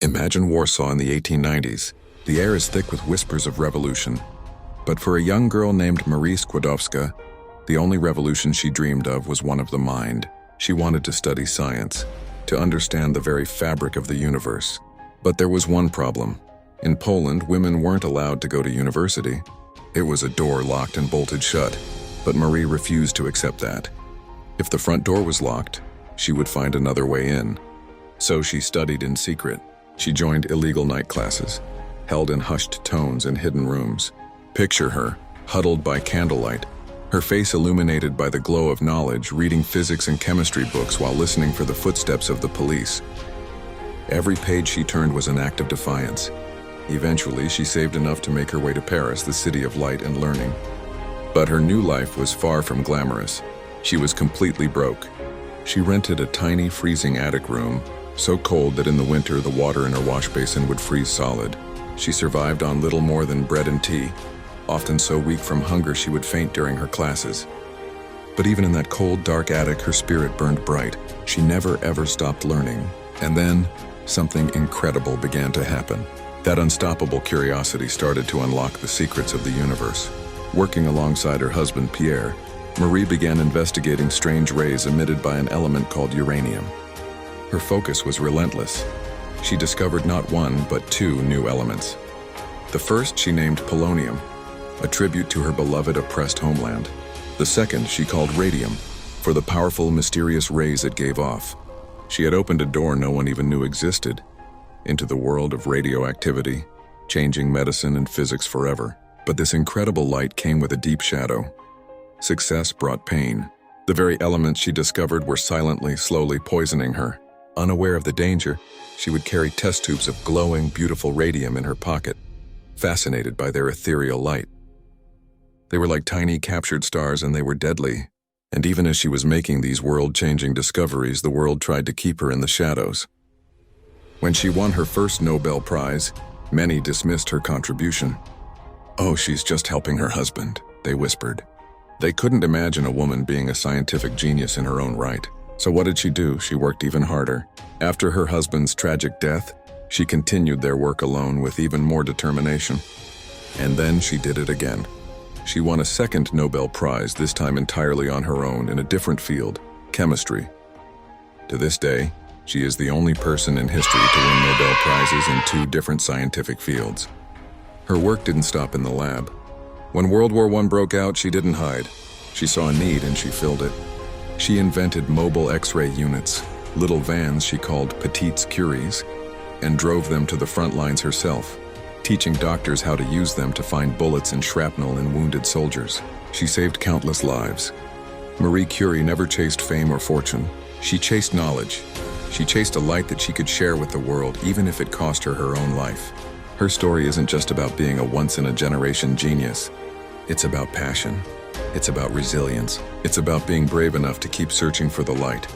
Imagine Warsaw in the 1890s. The air is thick with whispers of revolution. But for a young girl named Marie Skłodowska, the only revolution she dreamed of was one of the mind. She wanted to study science, to understand the very fabric of the universe. But there was one problem. In Poland, women weren't allowed to go to university. It was a door locked and bolted shut, but Marie refused to accept that. If the front door was locked, she would find another way in. So she studied in secret. She joined illegal night classes, held in hushed tones in hidden rooms. Picture her, huddled by candlelight, her face illuminated by the glow of knowledge, reading physics and chemistry books while listening for the footsteps of the police. Every page she turned was an act of defiance. Eventually, she saved enough to make her way to Paris, the city of light and learning. But her new life was far from glamorous. She was completely broke. She rented a tiny, freezing attic room, so cold that in the winter the water in her wash basin would freeze solid. She survived on little more than bread and tea, often so weak from hunger she would faint during her classes. But even in that cold, dark attic, her spirit burned bright. She never ever stopped learning. And then, something incredible began to happen. That unstoppable curiosity started to unlock the secrets of the universe. Working alongside her husband, Pierre, Marie began investigating strange rays emitted by an element called uranium. Her focus was relentless. She discovered not one, but two new elements. The first she named polonium, a tribute to her beloved oppressed homeland. The second she called radium, for the powerful, mysterious rays it gave off. She had opened a door no one even knew existed, into the world of radioactivity, changing medicine and physics forever. But this incredible light came with a deep shadow. Success brought pain. The very elements she discovered were silently, slowly poisoning her. Unaware of the danger, she would carry test tubes of glowing, beautiful radium in her pocket, fascinated by their ethereal light. They were like tiny captured stars, and they were deadly. And even as she was making these world-changing discoveries, the world tried to keep her in the shadows. When she won her first Nobel Prize, many dismissed her contribution. "Oh, she's just helping her husband," they whispered. They couldn't imagine a woman being a scientific genius in her own right. So what did she do? She worked even harder. After her husband's tragic death, she continued their work alone with even more determination. And then she did it again. She won a second Nobel Prize, this time entirely on her own in a different field, chemistry. To this day, she is the only person in history to win Nobel Prizes in two different scientific fields. Her work didn't stop in the lab. When World War I broke out, she didn't hide. She saw a need and she filled it. She invented mobile X-ray units, little vans she called Marie Curies, and drove them to the front lines herself, teaching doctors how to use them to find bullets and shrapnel in wounded soldiers. She saved countless lives. Marie Curie never chased fame or fortune. She chased knowledge. She chased a light that she could share with the world, even if it cost her her own life. Her story isn't just about being a once-in-a-generation genius. It's about passion. It's about resilience. It's about being brave enough to keep searching for the light,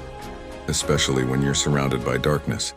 especially when you're surrounded by darkness.